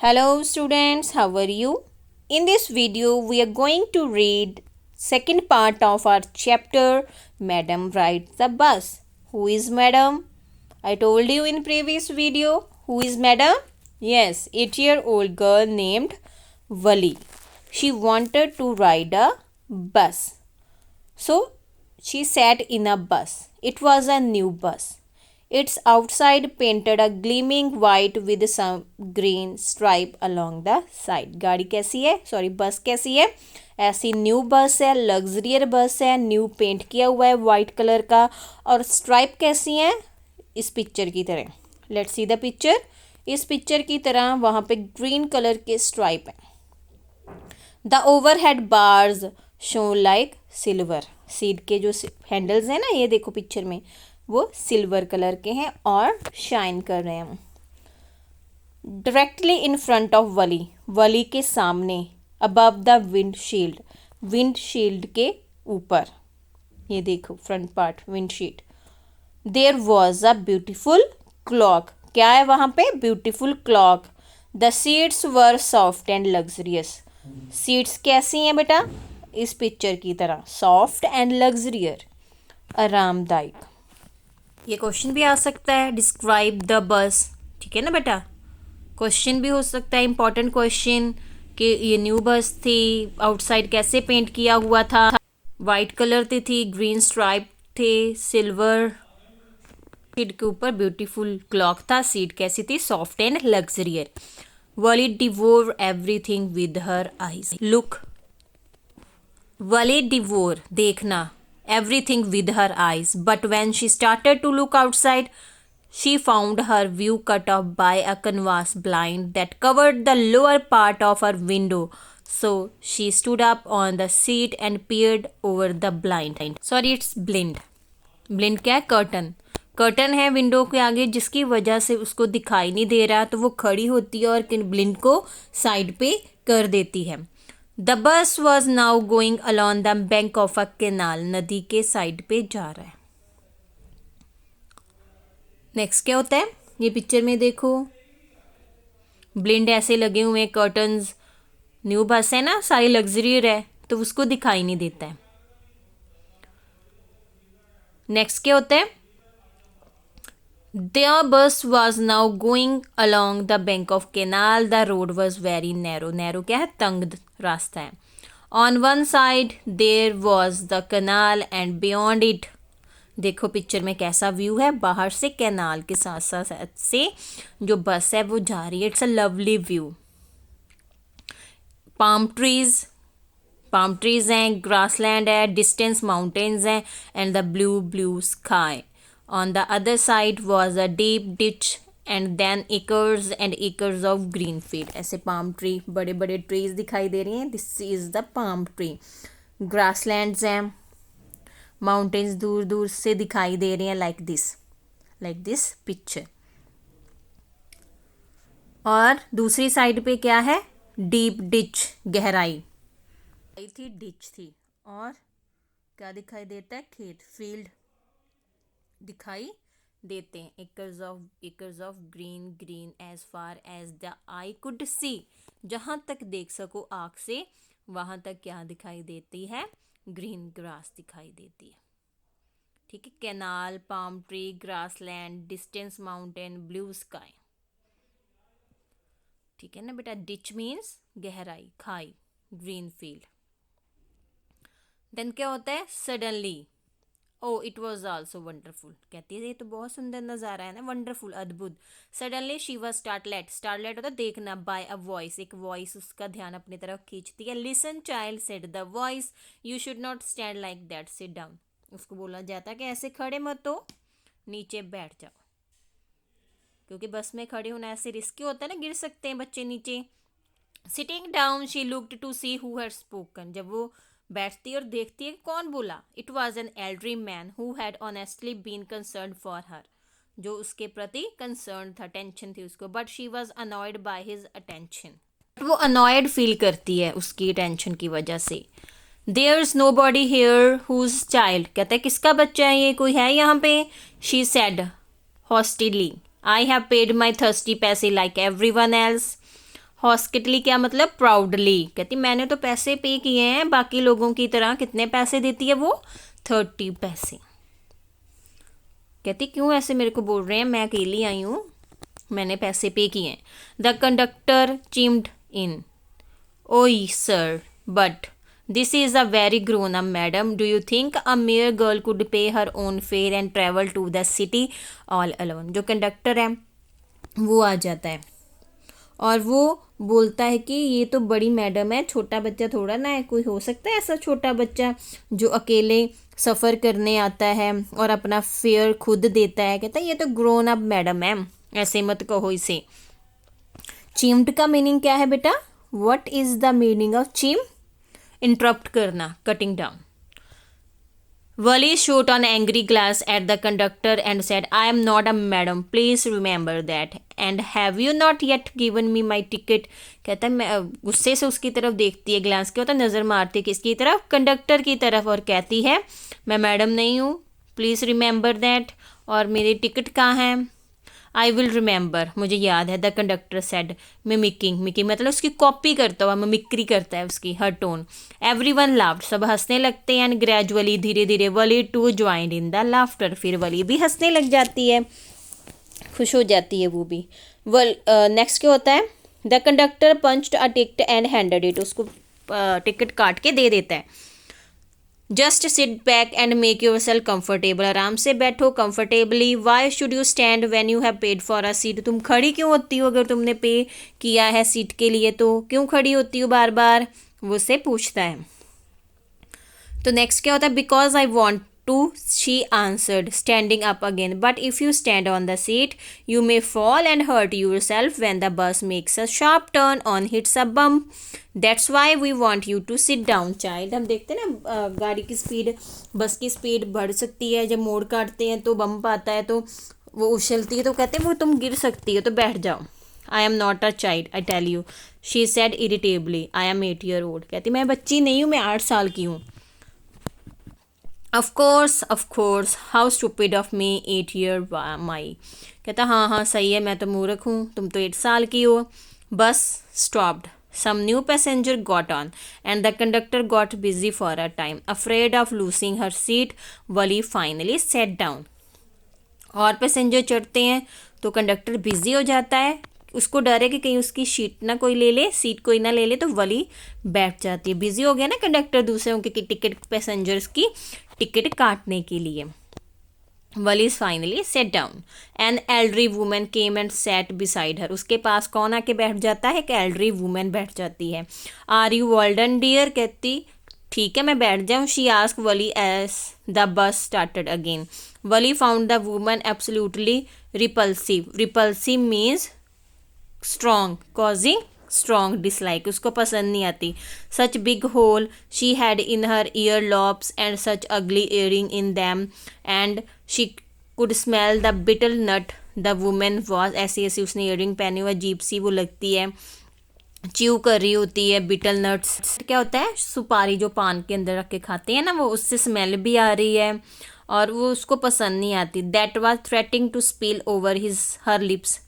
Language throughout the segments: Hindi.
Hello students, how are you? In this video we are going to read second part of our chapter Madam Rides the Bus. Who is Madam? I told you in previous video. Who is Madam? Yes, 8-year-old girl named Wali. She wanted to ride a bus. So she sat in a bus. It was a new bus. Its outside painted a gleaming white with some green stripe along the side. गाड़ी कैसी है? सॉरी बस कैसी है? ऐसी न्यू बस है, लग्जरियर बस है, न्यू पेंट किया हुआ है वाइट कलर का और स्ट्राइप कैसी हैं? इस पिक्चर की तरह. Let's see the picture. इस पिक्चर की तरह वहाँ पे ग्रीन कलर के स्ट्राइप हैं. The overhead bars show like silver. Seat के जो हैंडल्स हैं ना, ये देखो पिक्चर में, वो सिल्वर कलर के हैं और शाइन कर रहे हैं. डायरेक्टली इन फ्रंट ऑफ वली के सामने, अबव द विंडशील्ड के ऊपर, ये देखो front part windshield. There was a beautiful clock. क्या है वहाँ पे? Beautiful clock. The seats were soft and luxurious. Seats कैसी हैं बेटा? इस पिक्चर की तरह, सॉफ्ट एंड लग्जरियर, आरामदायक. ये क्वेश्चन भी आ सकता है, डिस्क्राइब द बस. ठीक है ना बेटा? क्वेश्चन भी हो सकता है, इंपॉर्टेंट क्वेश्चन, कि ये न्यू बस थी, आउटसाइड कैसे पेंट किया हुआ था, वाइट कलर थी, ग्रीन स्ट्राइप थे, सिल्वर. सीट के ऊपर ब्यूटीफुल क्लॉक था. सीट कैसी थी? Soft and luxurious. Valli devoured everything with her eyes. Look. Valli devoured, देखना, everything with her eyes, but when she started to look outside, she found her view cut off by a canvas blind that covered the lower part of her window. So she stood up on the seat and peered over the blind. Sorry, it's blind. Blind क्या है? कर्टन. कर्टन है विंडो के आगे, जिसकी वजह से उसको दिखाई नहीं दे रहा, तो वो खड़ी होती है और ब्लिंड को साइड पे कर देती है. The bus was now going along the bank of a canal. नदी के साइड पे जा रहा है. नेक्स्ट क्या होता है? ये पिक्चर में देखो, ब्लिंड ऐसे लगे हुए हैं, कर्टन्स. न्यू बस है ना, सारी लग्जरियर है, तो उसको दिखाई नहीं देता है. नेक्स्ट क्या होता है? The bus was now going along the bank of canal. The road was very narrow. Narrow क्या है? तंग रास्ता है. On one side there was the canal and beyond it, देखो पिक्चर में कैसा व्यू है. बाहर से कैनाल के साथ साथ से जो बस है वो जा रही है. It's a lovely view. Palm trees हैं, ग्रासलैंड है, डिस्टेंस माउंटेन्स हैं, and the blue sky. On the other side was a deep ditch and then acres and acres of green field. ऐसे palm tree, बड़े बड़े trees दिखाई दे रही हैं. This is the palm tree. Grasslands हैं, mountains दूर दूर से दिखाई दे रही हैं, like this picture. और दूसरी साइड पे क्या है? Deep ditch, गहराई थी, ditch थी. और क्या दिखाई देता है? खेत, field दिखाई देते हैं. acres of green as far as the eye could see. जहाँ तक देख सको आँख से, वहाँ तक क्या दिखाई देती है? ग्रीन ग्रास दिखाई देती है. ठीक है. Canal, palm tree, grassland, distance mountain, blue sky. ठीक है ना बेटा? डिच मीन्स गहराई, खाई, ग्रीन फील्ड. देन क्या होता है? Suddenly. Oh it was also wonderful. कहती है ये तो बहुत सुंदर नज़ारा है ना, वंडरफुल, अद्भुत. सडनली शी वॉज स्टार्टलेट होता है देखना, बाय अ वॉइस. एक वॉइस उसका ध्यान अपनी तरफ खींचती है. Listen child, said the voice, you should not stand like that, sit down. उसको बोला जाता है कि ऐसे खड़े मत हो, नीचे बैठ जाओ, क्योंकि बस में खड़े होना ऐसे रिस्की होता है ना, गिर सकते हैं बच्चे नीचे. Sitting down she looked to see who had spoken. जब वो बैठती और देखती है कौन बोला. It was an elderly man who had honestly been concern for her. जो उसके प्रति कंसर्न था, टेंशन थी उसको. But she was annoyed by his attention. वो अनॉयड फील करती है उसकी टेंशन की वजह से. There is nobody here whose child. कहता है किसका बच्चा है ये, कोई है यहाँ पे? She said hostilely, I have paid my thirty paise like everyone else. Hostilely क्या मतलब प्राउडली, कहती मैंने तो पैसे पे किए हैं बाकी लोगों की तरह। कितने पैसे देती है वो? 30 पैसे। कहती क्यों ऐसे मेरे को बोल रहे हैं, मैं अकेली आई हूँ, मैंने पैसे पे किए हैं। The conductor chimed in, oi sir, but this is a very grown up madam, do you think a mere girl could pay her own fare and travel to the city all alone. जो कंडक्टर है वो आ जाता है और वो बोलता है कि ये तो बड़ी मैडम है, छोटा बच्चा थोड़ा ना है, कोई हो सकता है ऐसा छोटा बच्चा जो अकेले सफ़र करने आता है और अपना फेयर खुद देता है। कहता है ये तो ग्रोन अप मैडम है, ऐसे मत कहो इसे। चिम्ड का मीनिंग क्या है बेटा? What is the meaning of chime? Interrupt करना, cutting down. Wally shot an angry glance at the conductor and said, I am not a madam, please remember that. And have you not yet given me my ticket? कहता है, मैं गुस्से से उसकी तरफ देखती है, ग्लांस क्या होता है, नज़र मारती है किसकी तरफ? कंडक्टर की तरफ, और कहती है मैं मैडम नहीं हूँ, प्लीज़ रिमेंबर दैट, और मेरी टिकट कहाँ है? आई विल रिमेंबर, मुझे याद है। The conductor said, mimicking, mimicking मतलब उसकी कॉपी करता हुआ, मिमिक्री करता है उसकी, हर टोन। एवरीवन लाफ्ड, सब हंसने लगते हैं। एंड ग्रेजुअली, धीरे धीरे, Valli too joined in the laughter, फिर वली भी हंसने लग जाती है, खुश हो जाती है वो भी। नेक्स्ट क्या होता है? The conductor punched a ticket and handed it, उसको टिकट काट के दे देता है। Just sit back and make your self comfortable, आराम से बैठो comfortably. Why should you stand when you have paid for a seat, तुम खड़ी क्यों होती हो अगर तुमने पे किया है सीट के लिए, तो क्यों खड़ी होती हो बार बार, वो उससे पूछता है। तो नेक्स्ट क्या होता है? Because I want to, she answered, standing up again, but if you stand on the seat you may fall and hurt yourself when the bus makes a sharp turn on hits a bump, that's why we want you to sit down child. हम देखते हैं ना गाड़ी की स्पीड, बस की स्पीड बढ़ सकती है, जब मोड़ काटते हैं तो बम्प आता है तो वो उछलती है, तो कहते हैं वो तुम गिर सकती हो तो बैठ जाओ। I am not a child I tell you, she said irritably, I am 8 year old, कहती मैं बच्ची नहीं हूँ, मैं 8 साल की हूँ। Of course, how stupid of me, 8 year माई, कहता हाँ हाँ सही है, मैं तो मूर्ख हूँ, तुम तो 8 साल की हो। बस stopped, some new passenger got on and the conductor got busy for a time. Afraid of losing her seat, Wally finally sat down. और पैसेंजर चढ़ते हैं तो कंडक्टर बिजी हो जाता है, उसको डर है कि कहीं उसकी सीट ना कोई ले ले, सीट कोई ना ले ले, तो वली बैठ जाती है। बिजी हो गया ना कंडक्टर दूसरों की टिकट, पैसेंजर्स की टिकट काटने के लिए। Valli finally sat down, an elderly woman came and sat beside her, उसके पास कौन आके बैठ जाता है? एक एल्डरी वुमेन बैठ जाती है। आर यू वेल्डन डियर, कहती ठीक है मैं बैठ जाऊँ। She asked Valli as the bus started again. Valli found the woman absolutely repulsive, repulsive means strong, causing strong dislike, उसको पसंद नहीं आती। Such big hole she had in her ear lobes and such ugly earring in them and she could smell the betel nut the woman was, ऐसी ऐसी उसने इयरिंग पहनी हुई, अजीब सी वो लगती है, च्यू कर रही होती है। बिटल नट्स क्या होता है? सुपारी जो पान के अंदर रख के खाते हैं ना, वो उससे स्मेल भी आ रही है और वो उसको पसंद नहीं आती। That was threatening to spill over his her lips,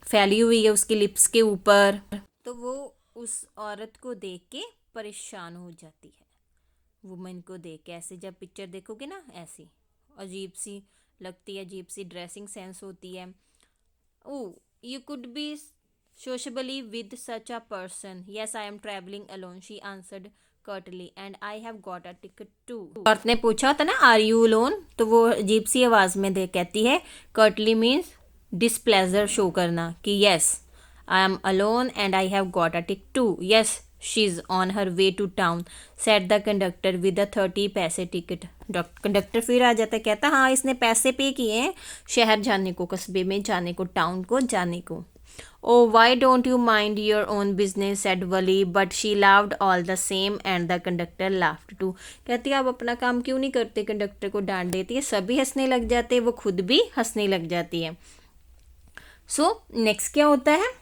फैली हुई है उसके लिप्स के ऊपर, तो वो उस औरत को देख के परेशान हो जाती है। वुमेन को देख के, ऐसे जब पिक्चर देखोगे ना ऐसी अजीब सी लगती है, अजीब सी ड्रेसिंग सेंस होती है। Oh you could be sociably with such a person, yes I am travelling alone, she answered curtly, and I have got a ticket too. औरत ने पूछा था ना आर यू अलोन, तो वो अजीब सी आवाज़ में दे कहती है, कर्टली मीन्स डिसप्लेजर शो करना, कि yes I am alone and I have got a ticket too, yes she is on her way to town, said the conductor with a 30 paise ticket. Conductor फिर आ जाता है, कहता हाँ इसने पैसे पे किए हैं शहर जाने को, कस्बे में जाने को, टाउन को जाने को। Oh why don't you mind your own business said Valli, but she laughed all the same and the conductor laughed too, कहती है आप अपना काम क्यों नहीं करते, कंडक्टर को डांट देती है, सभी हंसने लग जाते हैं, वो खुद भी हंसने लग जाती है। सो नेक्स्ट क्या होता है?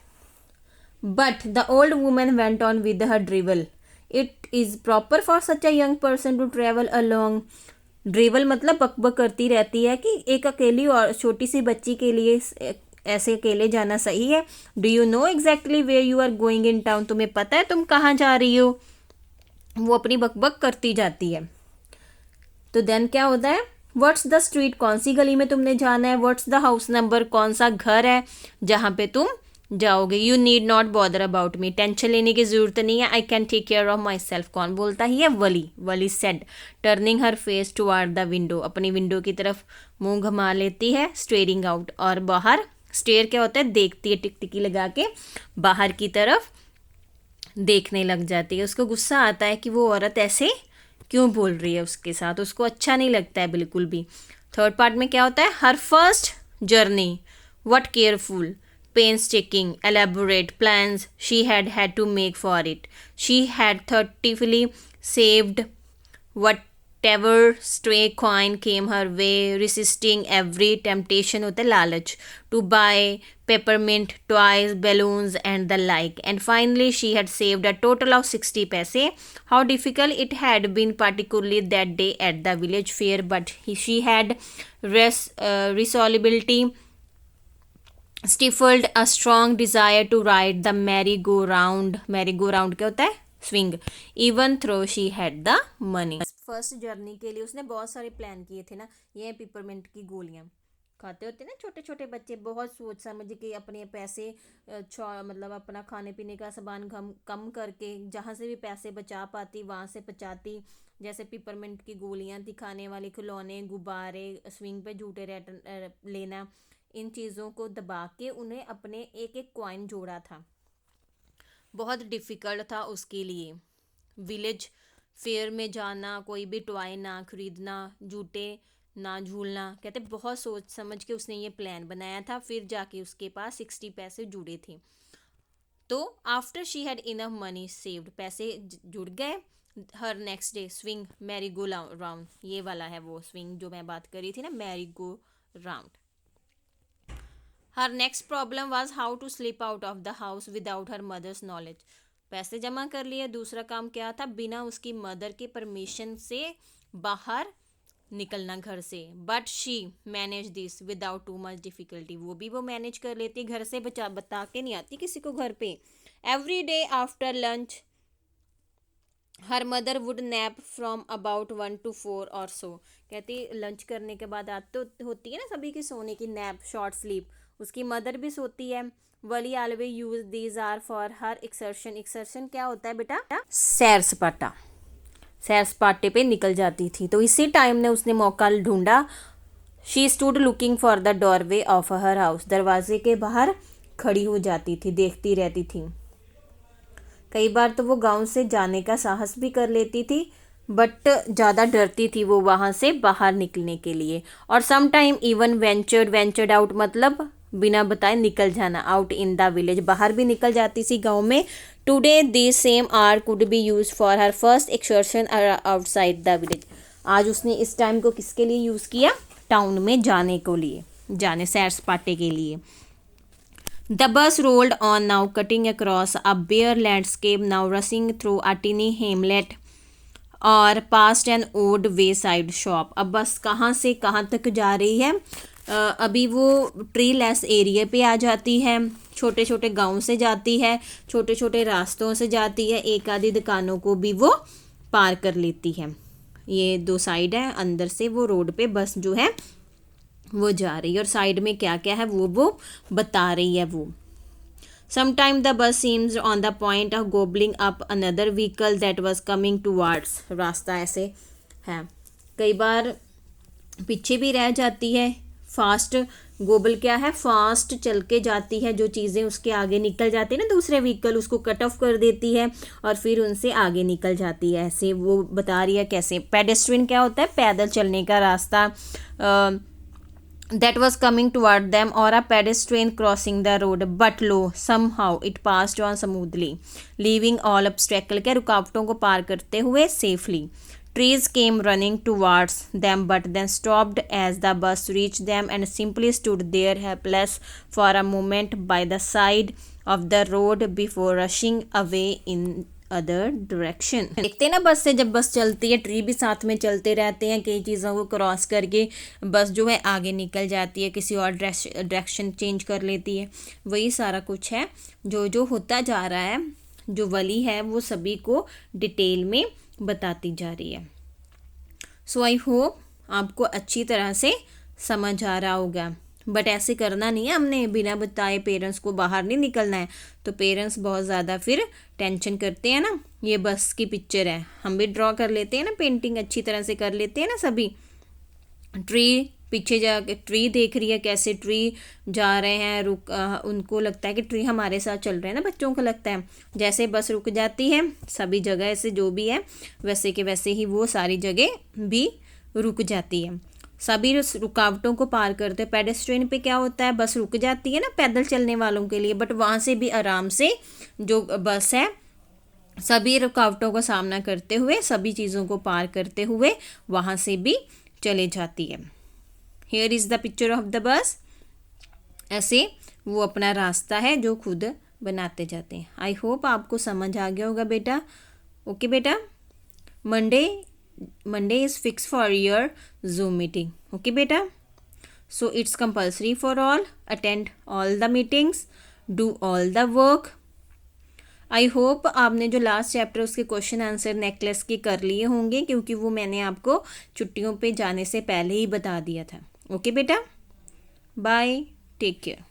But the old woman went on with her drivel. It is proper for such a young person to travel along. Drivel मतलब बकबक करती रहती है कि एक अकेली और छोटी सी बच्ची के लिए ऐसे अकेले जाना सही है? Do you know exactly where you are going in town? तुम्हें पता है तुम कहाँ जा रही हो? वो अपनी बकबक करती जाती है। तो देन क्या होता है, व्हाट्स द स्ट्रीट, कौन सी गली में तुमने जाना है, व्हाट्स द हाउस नंबर, कौन सा घर है जहाँ पे तुम जाओगे। You need not bother about me, tension लेने की जरूरत नहीं है, I can take care of myself. कौन बोलता ही है? Valli. Valli said, turning her face toward the window, अपनी विंडो की तरफ मुंह घुमा लेती है, स्टेयरिंग आउट, और बाहर, स्टेयर क्या होता है, देखती है, टिकटिकी लगा के बाहर की तरफ देखने लग जाती है। उसको गुस्सा आता है कि वो औरत ऐसे क्यों बोल रही है उसके साथ, उसको अच्छा नहीं लगता है बिल्कुल भी। थर्ड पार्ट में क्या होता है, her first journey, what careful, painstaking, elaborate plans she had to make for it. She had thoughtfully saved whatever stray coin came her way, resisting every temptation होता है लालच, to buy peppermint, toys, balloons and the like. And finally she had saved a total of 60 paise. How difficult it had been, particularly that day at the village fair, but she had resolability stifled a strong desire to ride the merry-go-round. merry-go-round क्या होता है? Swing. Even though she had the money. First journey के लिए उसने बहुत सारे प्लान किए थे ना। ये पिपरमिंट की गोलियां खाते होते ना छोटे छोटे बच्चे, बहुत सोच समझ के अपने पैसे मतलब अपना खाने पीने का सामान कम करके जहाँ से भी पैसे बचा पाती वहाँ से बचाती। जैसे पिपरमिंट की गोलियां थी, खाने वाले खिलौने, गुब्बारे, स्विंग पे झूठे लेना, इन चीज़ों को दबा के उन्हें अपने एक एक कॉइन जोड़ा था। बहुत डिफ़िकल्ट था उसके लिए विलेज फेयर में जाना, कोई भी टॉय ना खरीदना, झूठे ना झूलना। कहते बहुत सोच समझ के उसने ये प्लान बनाया था, फिर जाके उसके पास 60 पैसे जुड़े थे। तो after she had enough money saved, पैसे जुड़ गए। Her next day swing merry go round, ये वाला है वो स्विंग जो मैं बात कर रही थी ना, merry go round. Her next problem was how to slip out of the house without her mother's knowledge. पैसे जमा कर लिए, दूसरा काम क्या था, बिना उसकी मदर के परमिशन से बाहर निकलना घर से। But she manage this without too much difficulty, वो मैनेज कर लेती, घर से बता के नहीं आती किसी को घर पे। Every day after lunch her mother would nap from about 1 to 4 और सो। कहती लंच करने के बाद आते होती है ना सभी की सोने की, नैप, शॉर्ट स्लीप, उसकी मदर भी सोती है। Valli always use these hours for her exertion. Exertion क्या होता है बेटा? सैर सपाटा। सैर सपाटे पे निकल जाती थी। तो इसी टाइम ने उसने मौका ढूंढा। She stood looking for the doorway of her house, दरवाजे के बाहर खड़ी हो जाती थी, देखती रहती थी। कई बार तो वो गांव से जाने का साहस भी कर लेती थी, बट ज़्यादा डरती थी वो वहाँ से बाहर निकलने के लिए। और some time even ventured out, मतलब बिना बताए निकल जाना, आउट इन द विलेज, बाहर भी निकल जाती थी गांव में। Today this same hour could be use for her first excursion outside the village. आज उसने इस टाइम को किसके लिए यूज़ किया? टाउन में जाने सैर सपाटे के लिए। The bus rolled on, now cutting across a bare landscape, now rushing through a tiny hamlet और past an old wayside shop। अब बस कहाँ से कहाँ तक जा रही है? अभी वो ट्री लेस एरिया पे आ जाती है, छोटे छोटे गांव से जाती है, छोटे छोटे रास्तों से जाती है, एक आधी दुकानों को भी वो पार कर लेती है। ये दो साइड है, अंदर से वो रोड पे बस जो है वो जा रही है, और साइड में क्या क्या है वो बता रही है वो। Sometime the bus seems on the point of gobbling up another vehicle that was coming towards. रास्ता ऐसे है, कई बार पीछे भी रह जाती है। फास्ट गोबल क्या है? फास्ट चल के जाती है, जो चीज़ें उसके आगे निकल जाती है ना दूसरे व्हीकल, उसको कट ऑफ कर देती है और फिर उनसे आगे निकल जाती है। ऐसे वो बता रही है कैसे। पेडेस्ट्रियन क्या होता है? पैदल चलने का रास्ता। that was coming toward them, or a pedestrian crossing the road, but lo, somehow it passed on smoothly, leaving all obstacle के रुकावटों को पार करते हुए safely. Trees came running towards them, but then stopped as the bus reached them and simply stood there helpless for a moment by the side of the road before rushing away in other direction. देखते हैं ना बस से, जब बस चलती है ट्री भी साथ में चलते रहते हैं, कई चीज़ों को क्रॉस करके बस जो है आगे निकल जाती है, किसी और डायरेक्शन चेंज कर लेती है। वही सारा कुछ है जो जो होता जा रहा है, जो वली है वो सभी को डिटेल में बताती जा रही है। सो आई होप आपको अच्छी तरह से समझ आ रहा होगा। बट ऐसे करना नहीं है, हमने बिना बताए पेरेंट्स को बाहर नहीं निकलना है, तो पेरेंट्स बहुत ज़्यादा फिर टेंशन करते हैं ना। ये बस की पिक्चर है, हम भी ड्रॉ कर लेते हैं ना, पेंटिंग अच्छी तरह से कर लेते हैं ना सभी। ट्री पीछे जाके ट्री देख रही है, कैसे ट्री जा रहे हैं, उनको लगता है कि ट्री हमारे साथ चल रहे हैं ना, बच्चों को लगता है। जैसे बस रुक जाती है सभी जगह से, जो भी है वैसे के वैसे ही वो सारी जगह भी रुक जाती है। सभी रुकावटों को पार करते, पेडेस्ट्रियन पे क्या होता है, बस रुक जाती है ना पैदल चलने वालों के लिए, बट वहाँ से भी आराम से जो बस है सभी रुकावटों का सामना करते हुए, सभी चीज़ों को पार करते हुए वहाँ से भी चले जाती है। Here is the picture of the bus. ऐसे वो अपना रास्ता है जो खुद बनाते जाते हैं। आई होप आपको समझ आ गया होगा बेटा। ओके बेटा, Monday is fixed for your Zoom meeting. Okay beta, so it's compulsory for all. Attend all the meetings, do all the work. I hope आपने जो लास्ट चैप्टर उसके क्वेश्चन आंसर नेकलेस के कर लिए होंगे, क्योंकि वो मैंने आपको छुट्टियों पे जाने से पहले ही बता दिया था। ओके बेटा, बाय, टेक केयर।